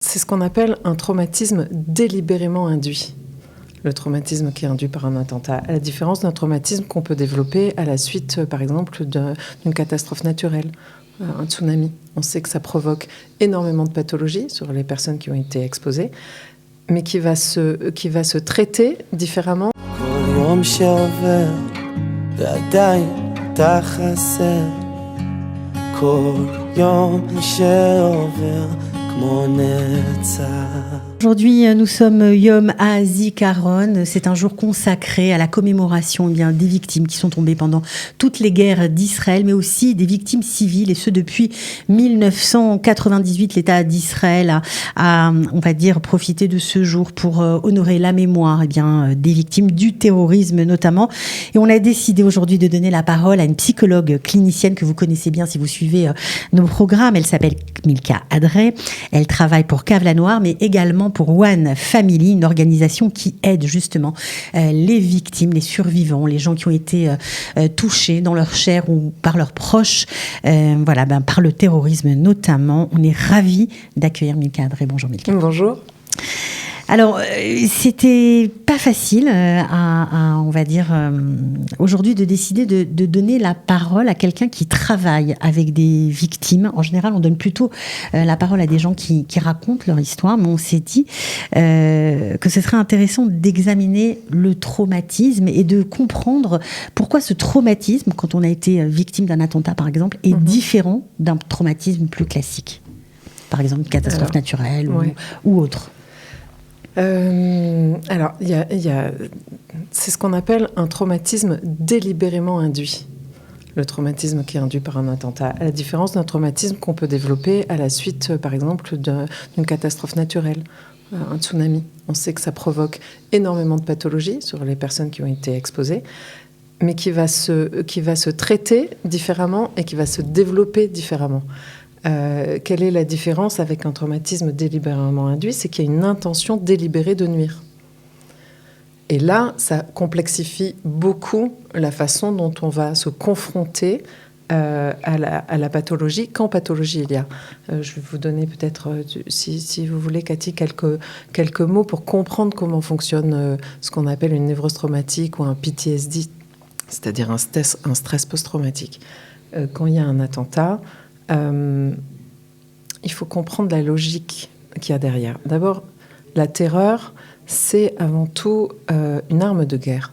C'est ce qu'on appelle un traumatisme délibérément induit. Le traumatisme qui est induit par un attentat, à la différence d'un traumatisme qu'on peut développer à la suite, par exemple, d'une catastrophe naturelle, un tsunami. On sait que ça provoque énormément de pathologies sur les personnes qui ont été exposées, mais qui va se traiter différemment. Aujourd'hui, nous sommes Yom HaZikaron. C'est un jour consacré à la commémoration des victimes qui sont tombées pendant toutes les guerres d'Israël, mais aussi des victimes civiles, et ce depuis 1998. L'État d'Israël a, on va dire, profité de ce jour pour honorer la mémoire des victimes du terrorisme notamment. Et on a décidé aujourd'hui de donner la parole à une psychologue clinicienne que vous connaissez bien si vous suivez nos programmes. Elle s'appelle Milka Adret. Elle travaille pour Cave la Noire, mais également pour One Family, une organisation qui aide justement les victimes, les survivants, les gens qui ont été touchés dans leur chair ou par leurs proches, par le terrorisme notamment. On est ravis d'accueillir Milka Adret. Bonjour Milka. Bonjour. Alors, c'était pas facile on va dire, aujourd'hui de décider de donner la parole à quelqu'un qui travaille avec des victimes. En général, on donne plutôt la parole à des gens qui racontent leur histoire, mais on s'est dit que ce serait intéressant d'examiner le traumatisme et de comprendre pourquoi ce traumatisme, quand on a été victime d'un attentat par exemple, est différent d'un traumatisme plus classique. Par exemple, une catastrophe naturelle ou autre. Alors, c'est ce qu'on appelle un traumatisme délibérément induit. Le traumatisme qui est induit par un attentat, à la différence d'un traumatisme qu'on peut développer à la suite, par exemple, d'une catastrophe naturelle, un tsunami. On sait que ça provoque énormément de pathologies sur les personnes qui ont été exposées, mais qui va se traiter différemment et qui va se développer différemment. Quelle est la différence avec un traumatisme délibérément induit ? C'est qu'il y a une intention délibérée de nuire. Et là, ça complexifie beaucoup la façon dont on va se confronter à la pathologie, quand pathologie il y a. Je vais vous donner peut-être, si vous voulez, Cathy, quelques mots pour comprendre comment fonctionne ce qu'on appelle une névrose traumatique ou un PTSD, c'est-à-dire un stress post-traumatique. Quand il y a un attentat, il faut comprendre la logique qu'il y a derrière. D'abord, la terreur, c'est avant tout une arme de guerre.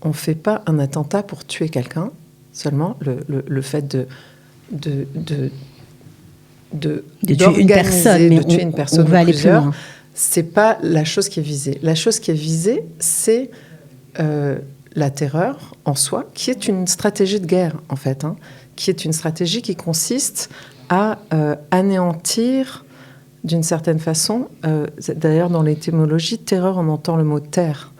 On ne fait pas un attentat pour tuer quelqu'un, seulement le fait de tuer une personne, mais de tuer une personne ou plusieurs, c'est pas la chose qui est visée. La chose qui est visée, c'est la terreur en soi, qui est une stratégie de guerre, en fait, qui est une stratégie qui consiste à anéantir, d'une certaine façon, d'ailleurs dans l'étymologie, terreur, on entend le mot terre.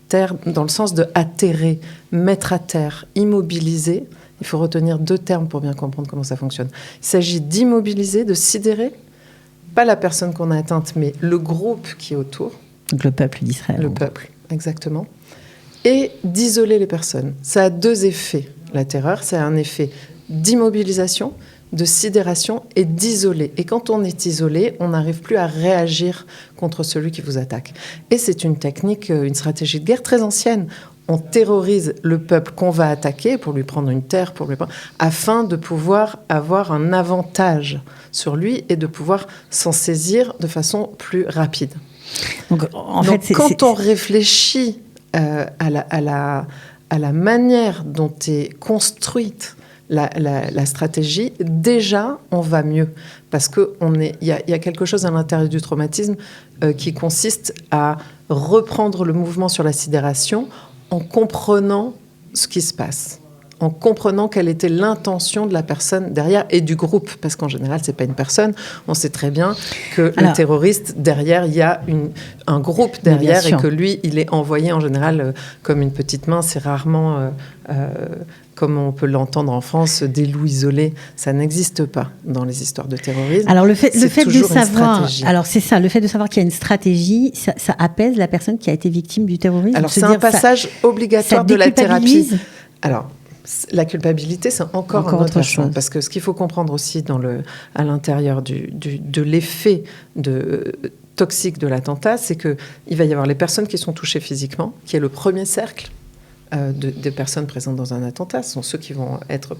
Terre dans le sens de atterrer, mettre à terre, immobiliser. Il faut retenir deux termes pour bien comprendre comment ça fonctionne. Il s'agit d'immobiliser, de sidérer, pas la personne qu'on a atteinte, mais le groupe qui est autour. Donc le peuple d'Israël. Le peuple, exactement. Et d'isoler les personnes. Ça a deux effets. La terreur, c'est un effet d'immobilisation, de sidération et d'isoler. Et quand on est isolé, on n'arrive plus à réagir contre celui qui vous attaque. Et c'est une technique, une stratégie de guerre très ancienne. On terrorise le peuple qu'on va attaquer pour lui prendre une terre, afin de pouvoir avoir un avantage sur lui et de pouvoir s'en saisir de façon plus rapide. Donc, quand on réfléchit à la manière dont est construite la stratégie, déjà, on va mieux. Parce qu'il y a quelque chose à l'intérieur du traumatisme qui consiste à reprendre le mouvement sur la sidération en comprenant ce qui se passe, en comprenant quelle était l'intention de la personne derrière et du groupe. Parce qu'en général, ce n'est pas une personne. On sait très bien que le terroriste, derrière, il y a un groupe derrière et que lui, il est envoyé en général comme une petite main. C'est rarement, comme on peut l'entendre en France, des loups isolés. Ça n'existe pas dans les histoires de terrorisme. Alors le fait de savoir, le fait de savoir qu'il y a une stratégie, ça apaise la personne qui a été victime du terrorisme. Alors c'est un passage obligatoire de la thérapie. Alors, La culpabilité, c'est encore un autre champ. Parce que ce qu'il faut comprendre aussi à l'intérieur de l'effet toxique de l'attentat, c'est qu'il va y avoir les personnes qui sont touchées physiquement, qui est le premier cercle des personnes présentes dans un attentat. Ce sont ceux qui vont être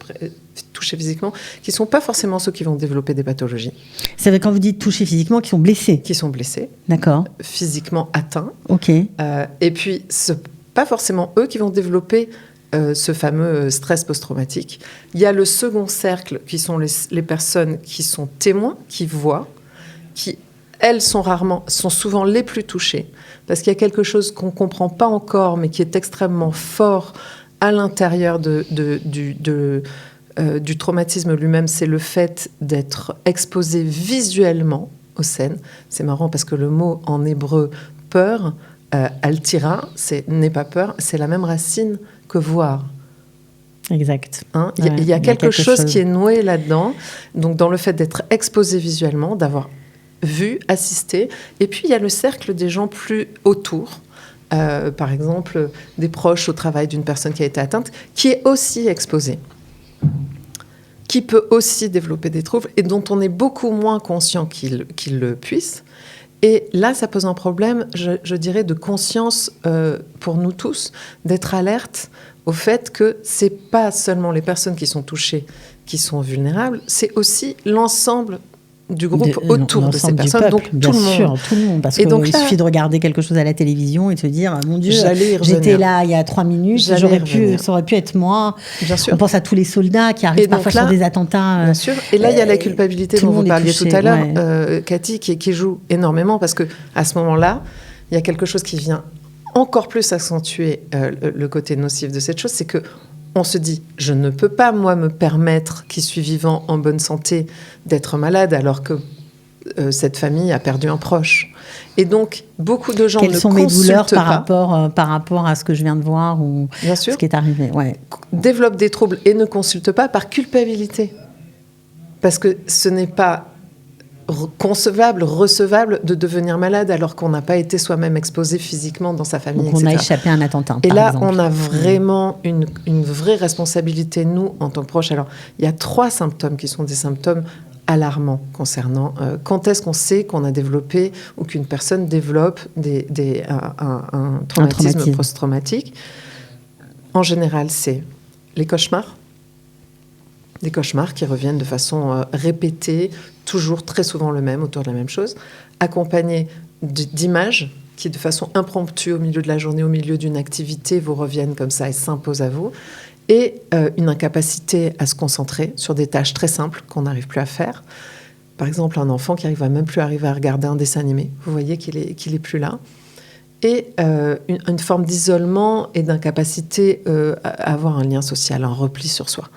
touchés physiquement, qui ne sont pas forcément ceux qui vont développer des pathologies. Ça veut dire quand vous dites touchés physiquement, qui sont blessés. Qui sont blessés. D'accord. Physiquement atteints. OK. Et puis, pas forcément eux qui vont développer ce fameux stress post-traumatique. Il y a le second cercle qui sont les personnes qui sont témoins, qui voient, qui, elles, sont souvent les plus touchées, parce qu'il y a quelque chose qu'on ne comprend pas encore, mais qui est extrêmement fort à l'intérieur du traumatisme lui-même, c'est le fait d'être exposé visuellement aux scènes. C'est marrant parce que le mot en hébreu « peur », altira, n'est pas peur, c'est la même racine que voir. Exact. Il y a quelque chose qui est noué là-dedans, donc dans le fait d'être exposé visuellement, d'avoir vu, assisté, et puis il y a le cercle des gens plus autour, par exemple des proches au travail d'une personne qui a été atteinte, qui est aussi exposée, qui peut aussi développer des troubles et dont on est beaucoup moins conscient qu'il le puisse. Et là, ça pose un problème, je dirais, de conscience pour nous tous, d'être alerte au fait que c'est pas seulement les personnes qui sont touchées qui sont vulnérables, c'est aussi l'ensemble du groupe autour de ces personnes, peuple, donc bien tout le monde. Sûr, tout le monde, parce qu'il suffit de regarder quelque chose à la télévision et de se dire, mon Dieu, j'étais là il y a 3 minutes, ça aurait pu être moi. Bien sûr. On pense à tous les soldats qui arrivent parfois sur des attentats. Bien sûr. Et là, il y a la culpabilité dont vous parliez tout à l'heure, Cathy, qui joue énormément, parce qu'à ce moment-là, il y a quelque chose qui vient encore plus accentuer le côté nocif de cette chose, c'est que on se dit, je ne peux pas, moi, me permettre, qui suis vivant en bonne santé, d'être malade alors que cette famille a perdu un proche. Et donc, beaucoup de gens ne consultent pas. Quelles sont mes douleurs par rapport à ce que je viens de voir ou ce qui est arrivé. Développent des troubles et ne consultent pas par culpabilité. Parce que ce n'est pas recevable de devenir malade alors qu'on n'a pas été soi-même exposé physiquement dans sa famille, donc on a échappé à un attentat, et là, exemple. on a vraiment une vraie responsabilité, nous, en tant que proches. Alors, il y a 3 symptômes qui sont des symptômes alarmants concernant quand est-ce qu'on sait qu'on a développé ou qu'une personne développe un traumatisme post-traumatique. En général, c'est les cauchemars. Des cauchemars qui reviennent de façon répétée, toujours très souvent le même, autour de la même chose, accompagnés d'images qui, de façon impromptue, au milieu de la journée, au milieu d'une activité, vous reviennent comme ça et s'imposent à vous, et une incapacité à se concentrer sur des tâches très simples qu'on n'arrive plus à faire. Par exemple, un enfant qui n'arrive même plus à regarder un dessin animé, vous voyez qu'il est plus là. Et une forme d'isolement et d'incapacité à avoir un lien social, un repli sur soi.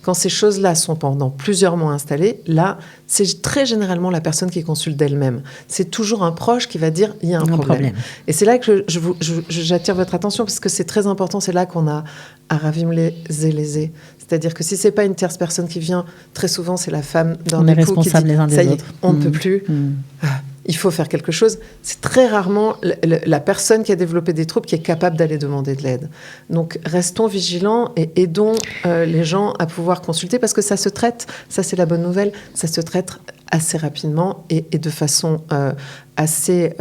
Quand ces choses-là sont pendant plusieurs mois installées, là, c'est très généralement la personne qui consulte d'elle-même. C'est toujours un proche qui va dire « il y a un problème ». Et c'est là que j'attire votre attention, parce que c'est très important, c'est là qu'on a à ravimer les ais. C'est-à-dire que si ce n'est pas une tierce personne qui vient, très souvent, c'est la femme d'un époux qui dit « ça y est, on ne peut plus ». Il faut faire quelque chose. C'est très rarement la personne qui a développé des troubles qui est capable d'aller demander de l'aide. Donc, restons vigilants et aidons les gens à pouvoir consulter, parce que ça se traite, ça c'est la bonne nouvelle, ça se traite assez rapidement et de façon assez...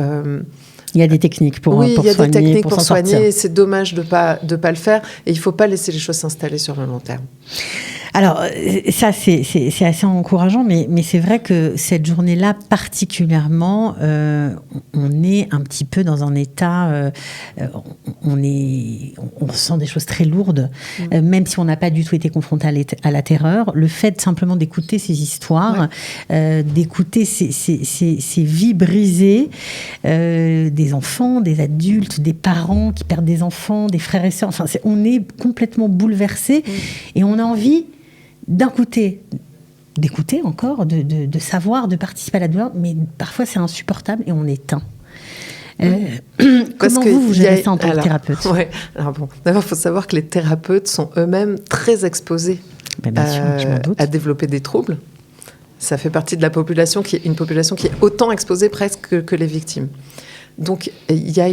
il y a des techniques pour soigner. Oui, il y a des techniques pour soigner, et c'est dommage de pas le faire. Et il ne faut pas laisser les choses s'installer sur le long terme. Alors, ça, c'est assez encourageant, mais c'est vrai que cette journée-là, particulièrement, on est un petit peu dans un état... on ressent des choses très lourdes, même si on n'a pas du tout été confronté à la terreur. Le fait simplement d'écouter ces histoires, d'écouter ces vies brisées, des enfants, des adultes, des parents qui perdent des enfants, des frères et sœurs. Enfin, on est complètement bouleversés et on a envie d'écouter encore, de savoir, de participer à la douleur, mais parfois c'est insupportable et on éteint. Comment vous gérez ça en tant que thérapeute ? Alors bon, d'abord, il faut savoir que les thérapeutes sont eux-mêmes très exposés à développer des troubles. Ça fait partie de la population qui est autant exposée presque que les victimes. Donc, il y a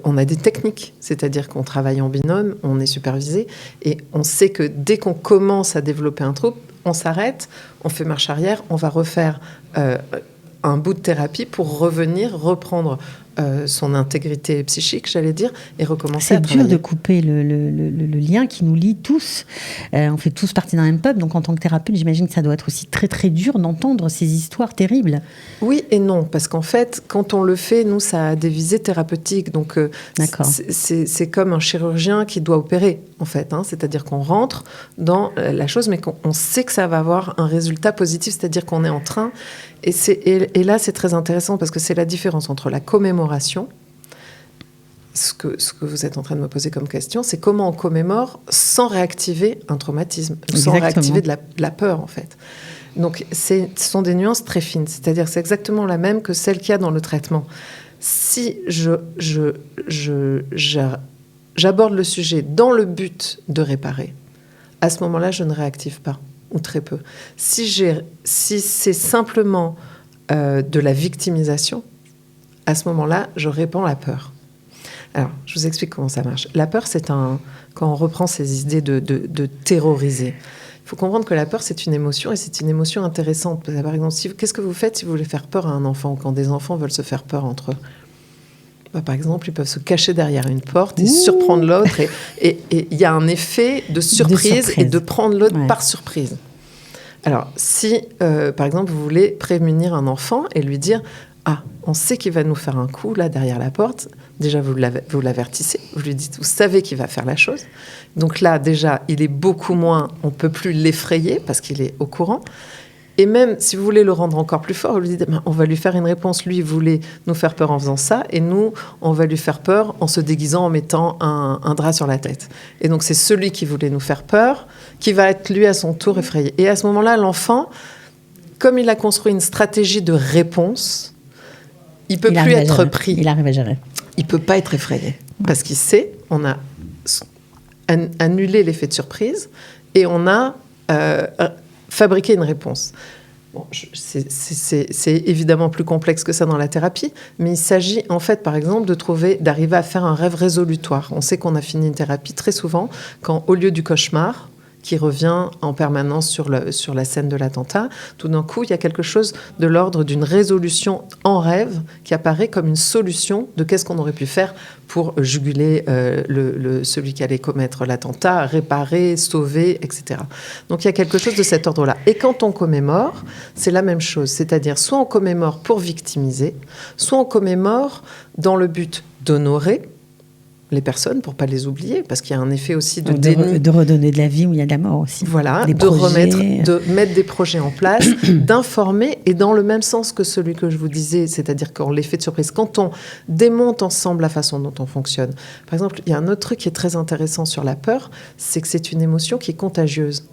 on a des techniques, c'est-à-dire qu'on travaille en binôme, on est supervisé, et on sait que dès qu'on commence à développer un trouble, on s'arrête, on fait marche arrière, on va refaire un bout de thérapie pour reprendre son intégrité psychique, j'allais dire, et recommencer à travailler. C'est dur de couper le lien qui nous lie tous. On fait tous partie d'un même peuple, donc en tant que thérapeute, j'imagine que ça doit être aussi très très dur d'entendre ces histoires terribles. Oui et non, parce qu'en fait, quand on le fait, nous, ça a des visées thérapeutiques. Donc, c'est comme un chirurgien qui doit opérer, en fait. C'est-à-dire qu'on rentre dans la chose, mais qu'on sait que ça va avoir un résultat positif, c'est-à-dire qu'on est en train... Et là, c'est très intéressant, parce que c'est la différence entre la commémoration, ce que vous êtes en train de me poser comme question, c'est comment on commémore sans réactiver un traumatisme, sans réactiver de la peur, en fait. Donc, ce sont des nuances très fines. C'est-à-dire, c'est exactement la même que celle qu'il y a dans le traitement. Si j'aborde le sujet dans le but de réparer, à ce moment-là, je ne réactive pas, ou très peu. Si c'est simplement de la victimisation, à ce moment-là, je répands la peur. Alors, je vous explique comment ça marche. La peur, quand on reprend ces idées de terroriser, il faut comprendre que la peur, c'est une émotion, et c'est une émotion intéressante. Par exemple, qu'est-ce que vous faites si vous voulez faire peur à un enfant, ou quand des enfants veulent se faire peur entre eux? Par exemple, ils peuvent se cacher derrière une porte et surprendre l'autre. Et il y a un effet de surprise et de prendre l'autre par surprise. Alors, si, par exemple, vous voulez prémunir un enfant et lui dire « Ah, on sait qu'il va nous faire un coup, là, derrière la porte », déjà, vous l'avertissez, vous lui dites « Vous savez qu'il va faire la chose ». Donc là, déjà, il est beaucoup moins... On ne peut plus l'effrayer parce qu'il est au courant. Et même si vous voulez le rendre encore plus fort, vous lui dites on va lui faire une réponse. Lui, il voulait nous faire peur en faisant ça, et nous, on va lui faire peur en se déguisant, en mettant un drap sur la tête. Et donc, c'est celui qui voulait nous faire peur qui va être, lui, à son tour, effrayé. Et à ce moment-là, l'enfant, comme il a construit une stratégie de réponse, il ne peut plus être pris. Il arrive à gérer. Il ne peut pas être effrayé. Parce qu'il sait, on a annulé l'effet de surprise et on a... fabriquer une réponse. Bon, c'est évidemment plus complexe que ça dans la thérapie, mais il s'agit en fait, par exemple, d'arriver à faire un rêve résolutoire. On sait qu'on a fini une thérapie très souvent quand, au lieu du cauchemar, qui revient en permanence sur la scène de l'attentat, tout d'un coup, il y a quelque chose de l'ordre d'une résolution en rêve qui apparaît comme une solution de qu'est-ce qu'on aurait pu faire pour juguler celui qui allait commettre l'attentat, réparer, sauver, etc. Donc, il y a quelque chose de cet ordre-là. Et quand on commémore, c'est la même chose. C'est-à-dire, soit on commémore pour victimiser, soit on commémore dans le but d'honorer les personnes pour pas les oublier, parce qu'il y a un effet aussi de déni. De redonner de la vie où il y a de la mort aussi. Voilà, de mettre des projets en place, d'informer, et dans le même sens que celui que je vous disais, c'est-à-dire quand l'effet de surprise, quand on démonte ensemble la façon dont on fonctionne. Par exemple, il y a un autre truc qui est très intéressant sur la peur, c'est que c'est une émotion qui est contagieuse.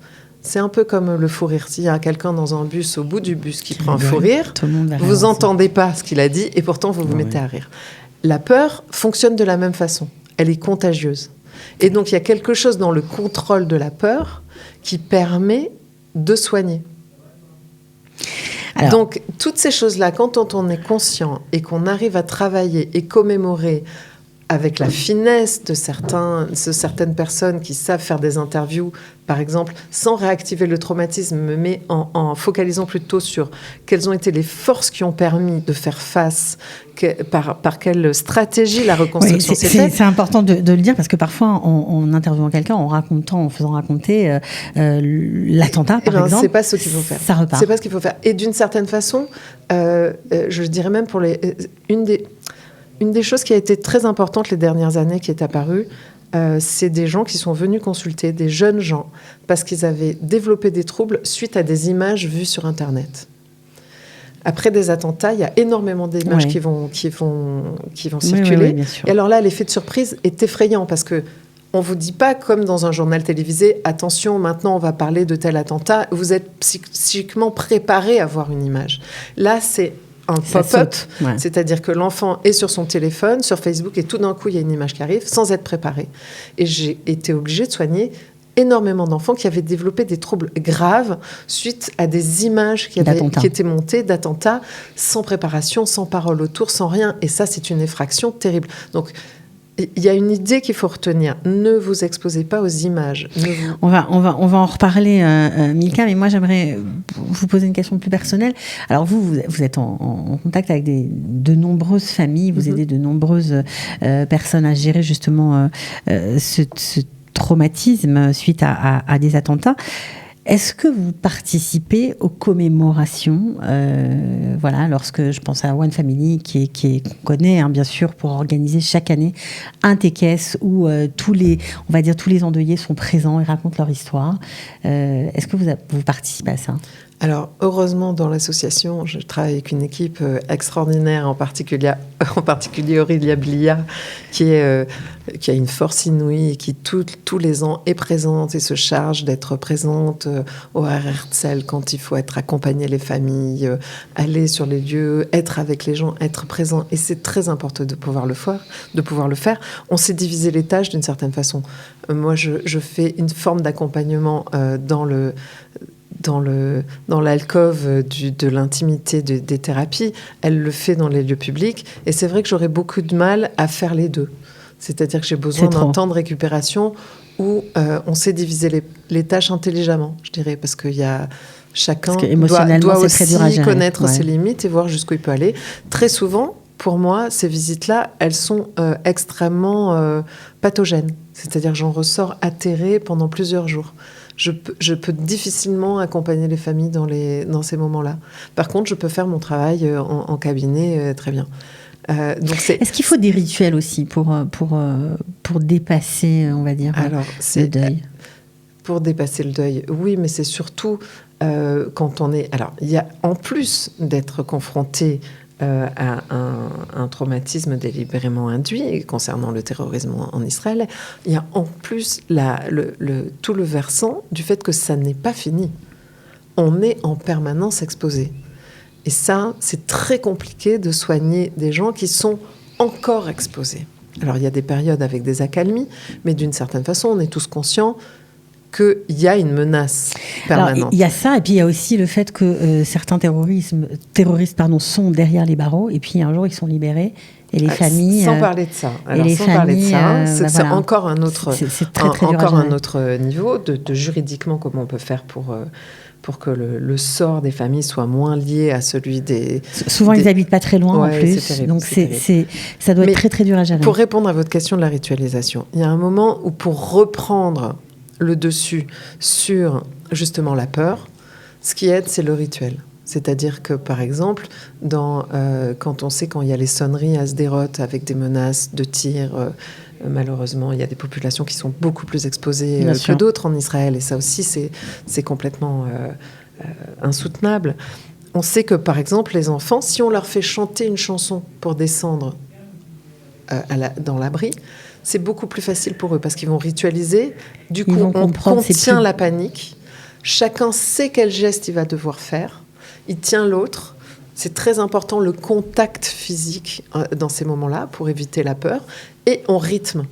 C'est un peu comme le fou rire. S'il y a quelqu'un dans un bus, au bout du bus, qui prend un fou rire, vous n'entendez pas ce qu'il a dit, et pourtant vous vous mettez à rire. La peur fonctionne de la même façon. Elle est contagieuse. Et donc, il y a quelque chose dans le contrôle de la peur qui permet de soigner. Alors, donc, toutes ces choses-là, quand on est conscient et qu'on arrive à travailler et commémorer avec la finesse de certaines personnes qui savent faire des interviews, par exemple, sans réactiver le traumatisme, mais en focalisant plutôt sur quelles ont été les forces qui ont permis de faire face, par quelle stratégie la reconstruction s'est faite. C'est important de le dire, parce que parfois, en interviewant quelqu'un, en faisant raconter l'attentat, par exemple, c'est pas ce qu'il faut faire. Ça repart. C'est pas ce qu'il faut faire. Et d'une certaine façon, je dirais même pour une des choses qui a été très importante les dernières années, qui est apparue, c'est des gens qui sont venus consulter, des jeunes gens, parce qu'ils avaient développé des troubles suite à des images vues sur Internet. Après des attentats, il y a énormément d'images qui vont circuler. Oui, et alors là, l'effet de surprise est effrayant, parce que on ne vous dit pas, comme dans un journal télévisé, attention, maintenant on va parler de tel attentat, vous êtes psychiquement préparé à voir une image. Là, c'est un pop-up, c'est-à-dire que l'enfant est sur son téléphone, sur Facebook, et tout d'un coup, il y a une image qui arrive sans être préparé. Et j'ai été obligée de soigner énormément d'enfants qui avaient développé des troubles graves suite à des images qui étaient montées d'attentats, sans préparation, sans parole autour, sans rien. Et ça, c'est une effraction terrible. Donc, Il y a une idée qu'il faut retenir. Ne vous exposez pas aux images. On va en reparler, Milka, mais moi j'aimerais vous poser une question plus personnelle. Alors vous êtes en contact avec de nombreuses familles, vous aidez de nombreuses personnes à gérer justement ce traumatisme suite à des attentats. Est-ce que vous participez aux commémorations lorsque je pense à One Family, qu'on connaît, bien sûr, pour organiser chaque année un tékes où tous les endeuillés sont présents et racontent leur histoire. Est-ce que vous participez à ça ? Alors, heureusement, dans l'association, je travaille avec une équipe extraordinaire, en particulier Aurélia Blia, qui a une force inouïe et qui, tous les ans, est présente et se charge d'être présente au RRTSEL quand il faut accompagner les familles, aller sur les lieux, être avec les gens, être présent. Et c'est très important de pouvoir le faire. On s'est divisé les tâches d'une certaine façon. Moi, je fais une forme d'accompagnement dans l'alcôve de l'intimité des thérapies. Elle le fait dans les lieux publics. Et c'est vrai que j'aurais beaucoup de mal à faire les deux. C'est-à-dire que j'ai besoin d'un temps de récupération où on sait diviser les tâches intelligemment, je dirais, parce qu'il y a... Chacun doit aussi connaître ses limites et voir jusqu'où il peut aller. Très souvent, pour moi, ces visites-là, elles sont extrêmement pathogènes. C'est-à-dire que j'en ressors atterrée pendant plusieurs jours. Je peux difficilement accompagner les familles dans ces moments-là. Par contre, je peux faire mon travail en cabinet très bien. Est-ce qu'il faut des rituels aussi pour dépasser, on va dire, le deuil ? Pour dépasser le deuil, oui, mais c'est surtout quand on est... Alors, il y a, en plus d'être confronté à un traumatisme délibérément induit concernant le terrorisme en Israël, il y a en plus tout le versant du fait que ça n'est pas fini. On est en permanence exposé. Et ça, c'est très compliqué de soigner des gens qui sont encore exposés. Alors, il y a des périodes avec des accalmies, mais d'une certaine façon, on est tous conscients qu'il y a une menace permanente. Alors, il y a ça, et puis il y a aussi le fait que certains terroristes sont derrière les barreaux, et puis un jour ils sont libérés, et les familles... Sans parler de ça. Alors, c'est encore un autre, un autre niveau de juridiquement comment on peut faire pour que le sort des familles soit moins lié à celui des... Souvent, ils n'habitent pas très loin, en plus. C'est terrible, donc, ça doit être très, très dur à gérer. Pour répondre à votre question de la ritualisation, il y a un moment où, pour reprendre le dessus sur, justement, la peur, ce qui aide, c'est le rituel. C'est-à-dire que, par exemple, quand il y a les sonneries à Sderot avec des menaces de tirs... malheureusement, il y a des populations qui sont beaucoup plus exposées que d'autres en Israël. Et ça aussi, c'est complètement insoutenable. On sait que, par exemple, les enfants, si on leur fait chanter une chanson pour descendre dans l'abri, c'est beaucoup plus facile pour eux parce qu'ils vont ritualiser. Du coup, on contient la panique. Chacun sait quel geste il va devoir faire. Il tient l'autre. C'est très important, le contact physique dans ces moments-là pour éviter la peur. Et on rythme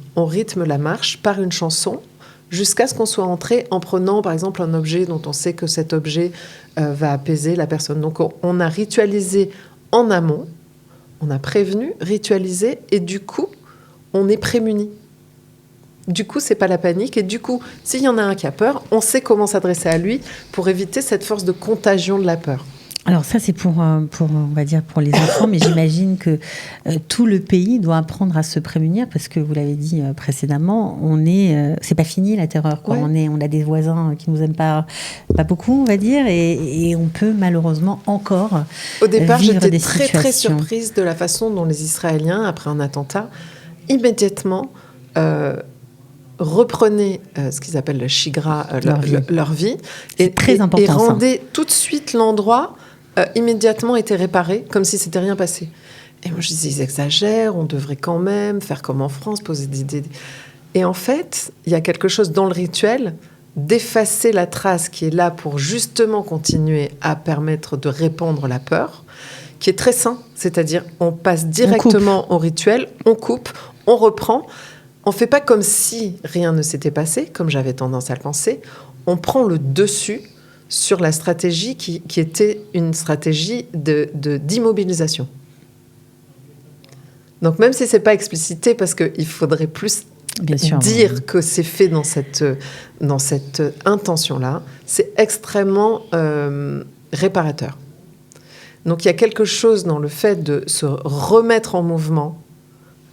la marche par une chanson jusqu'à ce qu'on soit entré en prenant, par exemple, un objet dont on sait que cet objet va apaiser la personne. Donc, on a ritualisé en amont, on a prévenu, ritualisé, et du coup, on est prémuni. Du coup, c'est pas la panique. Et du coup, s'il y en a un qui a peur, on sait comment s'adresser à lui pour éviter cette force de contagion de la peur. Alors ça, c'est pour on va dire pour les enfants, mais j'imagine que tout le pays doit apprendre à se prémunir parce que vous l'avez dit précédemment, c'est pas fini la terreur, quoi. Ouais. On a des voisins qui nous aiment pas beaucoup, on va dire, et on peut malheureusement encore au départ, vivre j'étais des très situations. Très surprise de la façon dont les Israéliens, après un attentat, immédiatement reprenaient ce qu'ils appellent le shigra, leur vie, et rendaient tout de suite l'endroit. Immédiatement été réparé, comme si c'était rien passé. Et moi, je disais, ils exagèrent, on devrait quand même faire comme en France, poser des idées. Et en fait, il y a quelque chose dans le rituel d'effacer la trace qui est là pour justement continuer à permettre de répandre la peur, qui est très sain. C'est-à-dire, on passe directement au rituel, on coupe, on reprend. On ne fait pas comme si rien ne s'était passé, comme j'avais tendance à le penser. On prend le dessus sur la stratégie qui était une stratégie d'immobilisation. Donc même si c'est pas explicité, parce qu'il faudrait plus Bien sûr, dire que c'est fait dans cette intention-là, c'est extrêmement réparateur. Donc il y a quelque chose dans le fait de se remettre en mouvement.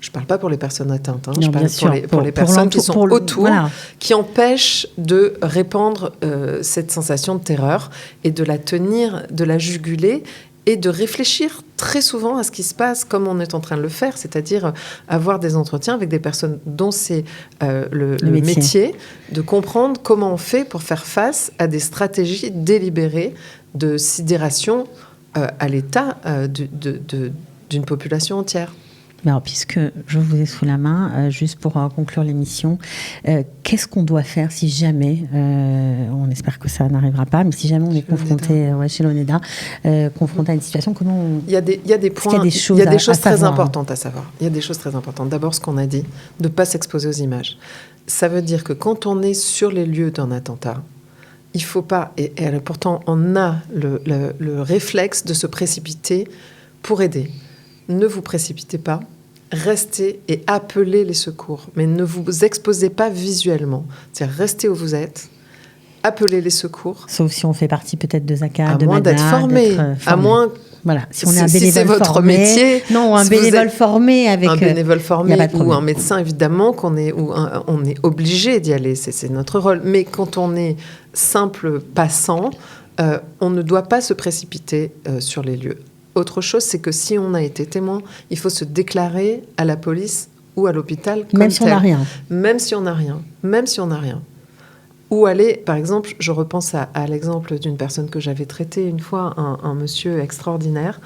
Je ne parle pas pour les personnes atteintes, hein, je parle pour les personnes qui sont autour, voilà, qui empêchent de répandre cette sensation de terreur et de la tenir, de la juguler et de réfléchir très souvent à ce qui se passe comme on est en train de le faire, c'est-à-dire avoir des entretiens avec des personnes dont c'est le métier, de comprendre comment on fait pour faire face à des stratégies délibérées de sidération à l'état d'une population entière. Alors, puisque je vous ai sous la main, juste pour conclure l'émission, qu'est-ce qu'on doit faire si jamais, on espère que ça n'arrivera pas, mais si jamais on est confronté, chez l'ONEDA, confronté à une situation, comment on... Il y a des points, il y a des choses très importantes à savoir. Il y a des choses très importantes. D'abord, ce qu'on a dit, de ne pas s'exposer aux images. Ça veut dire que quand on est sur les lieux d'un attentat, il ne faut pas, et pourtant on a le réflexe de se précipiter pour aider. Ne vous précipitez pas, restez et appelez les secours. Mais ne vous exposez pas visuellement. C'est-à-dire, restez où vous êtes, appelez les secours. Sauf si on fait partie peut-être de Zaka, de Mada, d'être formé. À moins... Voilà, si on est un bénévole c'est votre formé, métier, non, un bénévole formé avec un bénévole formé ou un médecin, évidemment, on est obligé d'y aller, c'est notre rôle. Mais quand on est simple passant, on ne doit pas se précipiter sur les lieux. Autre chose, c'est que si on a été témoin, il faut se déclarer à la police ou à l'hôpital comme même si on n'a rien. Même si on n'a rien. Même si on n'a rien. Ou aller, par exemple, je repense à l'exemple d'une personne que j'avais traitée une fois, un monsieur extraordinaire.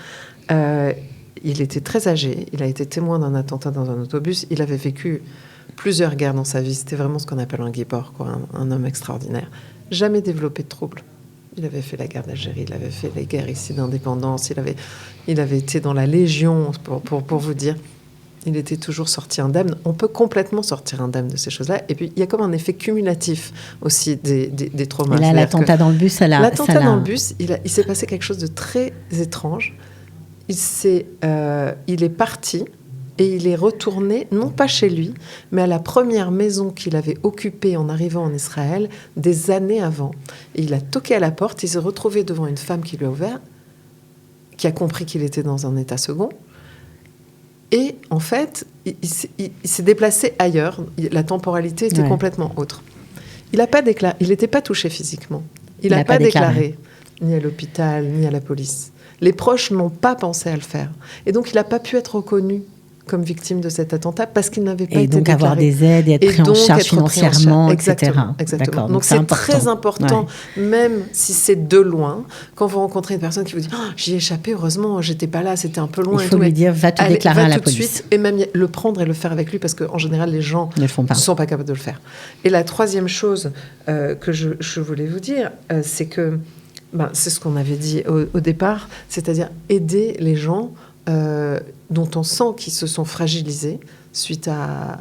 Il était très âgé. Il a été témoin d'un attentat dans un autobus. Il avait vécu plusieurs guerres dans sa vie. C'était vraiment ce qu'on appelle un guibor, quoi, un homme extraordinaire. Jamais développé de troubles. Il avait fait la guerre d'Algérie, il avait fait les guerres ici d'indépendance, il avait été dans la Légion, pour vous dire. Il était toujours sorti indemne. On peut complètement sortir indemne de ces choses-là. Et puis, il y a comme un effet cumulatif aussi des traumas. Et là, l'attentat dans le bus, L'attentat dans le bus, il s'est passé quelque chose de très étrange. Il est parti et il est retourné, non pas chez lui, mais à la première maison qu'il avait occupée en arrivant en Israël des années avant. Et il a toqué à la porte, il s'est retrouvé devant une femme qui lui a ouvert, qui a compris qu'il était dans un état second. Et en fait, il s'est déplacé ailleurs. La temporalité était complètement autre. Il n'était pas touché physiquement. Il n'a pas déclaré, ni à l'hôpital, ni à la police. Les proches n'ont pas pensé à le faire. Et donc, il n'a pas pu être reconnu comme victime de cet attentat parce qu'il n'avait pas été déclaré. Et donc avoir des aides et être pris en charge financièrement, etc. Exactement. Donc c'est très important, même si c'est de loin, quand vous rencontrez une personne qui vous dit « J'y ai échappé, heureusement, j'étais pas là, c'était un peu loin. » Il faut lui dire « Va te déclarer à la police. » Suite, et même le prendre et le faire avec lui parce qu'en général, les gens ne sont pas capables de le faire. Et la troisième chose que je voulais vous dire, c'est que c'est ce qu'on avait dit au départ, c'est-à-dire aider les gens dont on sent qu'ils se sont fragilisés suite à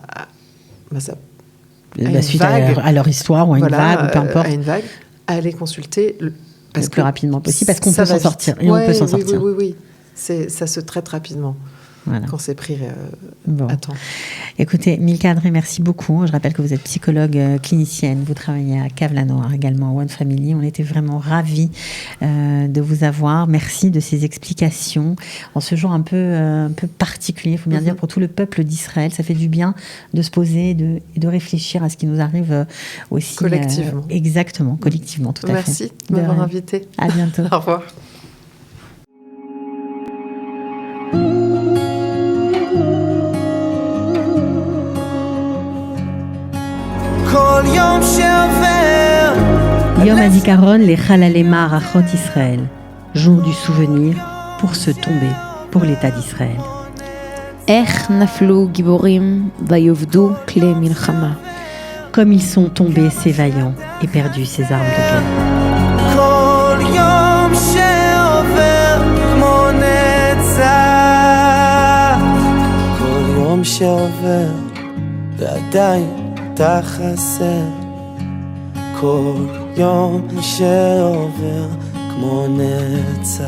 leur histoire ou à une vague, ou peu importe. À une vague, à aller consulter le plus rapidement possible, parce qu'on peut s'en sortir. Et on peut s'en sortir. Oui. Ça se traite rapidement. Voilà. Quand c'est pris à temps. Écoutez, Milka Adré, merci beaucoup. Je rappelle que vous êtes psychologue clinicienne. Vous travaillez à Cave-la-Noire, également à One Family. On était vraiment ravis de vous avoir. Merci de ces explications. En ce jour un peu particulier, il faut bien dire, pour tout le peuple d'Israël. Ça fait du bien de se poser et de réfléchir à ce qui nous arrive aussi. Collectivement. Exactement, collectivement, tout à fait. Merci de m'avoir invité. À bientôt. Au revoir. Yom HaZikaron les Chalalei Ma'arachot Israël, jour du souvenir pour se tomber pour l'État d'Israël. Comme ils sont tombés ces vaillants et perdus ces armes de guerre. כל יום שעובר כמו נצח